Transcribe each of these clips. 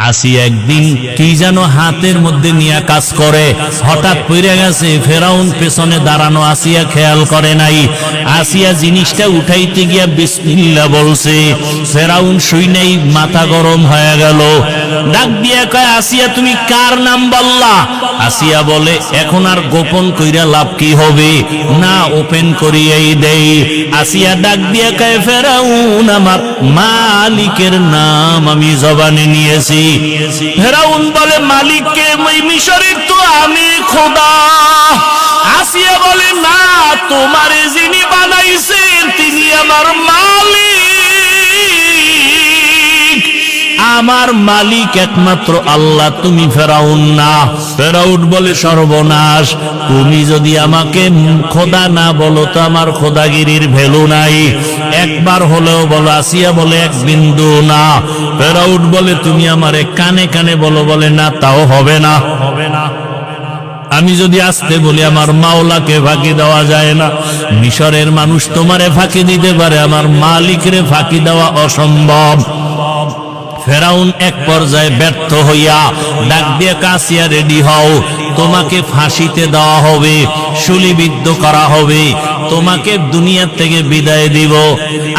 আসিয়া একদিন কি যেন হাতের মধ্যে নিয়ে কাজ করে, হঠাৎ পড়ে গেছে। ফেরাউন পেছনে দাঁড়ানো, আসিয়া খেয়াল করে নাই। আসিয়া জিনিসটা উঠাইতে গিয়া বিসমিল্লাহ বলছে। ফেরাউন শুনেই মাথা গরম হয়ে গেল, ডাক দিয়ে কয়, আসিয়া তুমি কার নাম বললা? আসিয়া বলে, এখন আর গোপন কইরা লাভ কি হবে, না ওপেন করিয়াই দেই। আসিয়া ডাক দিয়ে কয়, ফেরাউন আমার মালিকের নাম আমি জবানে নিয়েছি। ফেরাউন বলে, মালিককে? মিশরের তো আমি খোদা। আসিয়া বলে, না, তোমারে যিনি বানাইছেন তিনি আমার মালিক। আমার মালিক একমাত্র আল্লাহ, তুমি ফেরাউন না। ফেরাউন বলে, সর্বনাশ, তুমি যদি আমাকে খোদা না বলো তো আমার খোদাগিরির ভ্যালু নাই। একবার হলেও বলো। আসিয়া বলে, এক বিন্দু না। ফেরাউন বলে, তুমি আমারে কানে কানে বলো। বলে, না, তাও হবে না। আমি যদি আসতে বলি আমার মাওলাকে ফাঁকি দেওয়া যায় না। মিশরের মানুষ তোমারে ফাঁকি দিতে পারে, আমার মালিকরে ফাঁকি দেওয়া অসম্ভব। ফেরাউন এক পর্যায়ে ব্যর্থ হইয়া ডাক দিয়ে, আসিয়া রেডি হও, তোমাকে ফাঁসিতে দেওয়া হবে, শুলিবিদ্ধ করা হবে, তোমাকে দুনিয়া থেকে বিদায় দিব।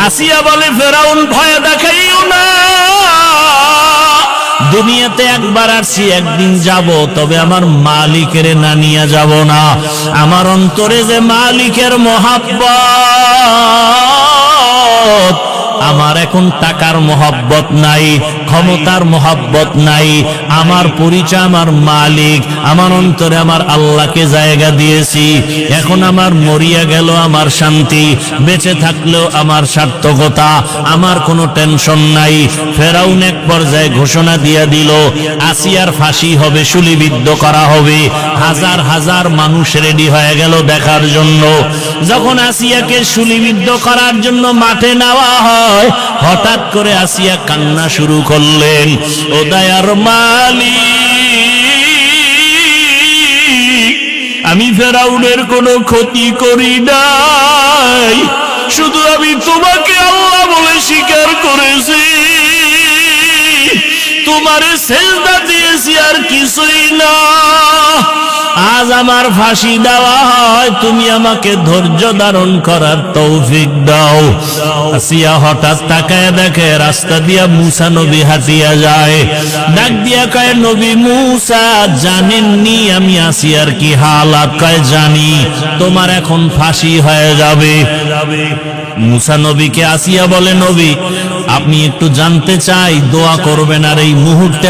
আসিয়া বলে, ফেরাউন ভয় দেখাইও না, দুনিয়াতে একবার আসছি, একদিন যাব, তবে আমার মালিকের না নিয়ে যাব না। আমার অন্তরে যে মালিকের মহাব্বত, আমার এখন টাকার মহব্বত নাই, ক্ষমতার মহব্বত নাই। আমার পরিচয় আমার মালিক, আমার অন্তরে আমার আল্লাহকে জায়গা দিয়েছি। এখন আমার মরিয়া গেল আমার শান্তি, বেঁচে থাকলেও আমার সার্থকতা, আমার কোনো টেনশন নাই। ফেরাউন এক পর্যায়ে ঘোষণা দিয়া দিল, আসিয়ার ফাঁসি হবে, শুলিবিদ্ধ করা হবে। হাজার হাজার মানুষ রেডি হয়ে গেল দেখার জন্য। যখন আসিয়াকে শুলিবিদ্ধ করার জন্য মাঠে নেওয়া হয়, হঠাৎ করে আসিয়া কান্না শুরু করলেন, ও দয়ার মালিক, আমি ফেরাউনের কোনো ক্ষতি করি নাই, শুধু আমি তোমাকে আল্লাহ বলে স্বীকার করেছি, তোমারে সেজদা দিয়েছি, আর কিছুই না। আজ আমার ফাঁসি দেওয়া হয়, তুমি আমাকে ধৈর্য ধারণ করার তৌফিক দাও। আসিয়া হঠাৎ তাকায় দেখে রাস্তা দিয়া মুসা নবী হাঁটিয়া যায়। ডাক দিয়া কয়, নবী মুসা, জানেননি আমি আসিয়ার কি হালাত? কয়, জানি, তোমার এখন ফাঁসি হয়ে যাবে। মুসা নবীকে আসিয়া বলে, নবী, আপনি একটু জানতে চাই, দোয়া করবেন, আর এই মুহূর্তে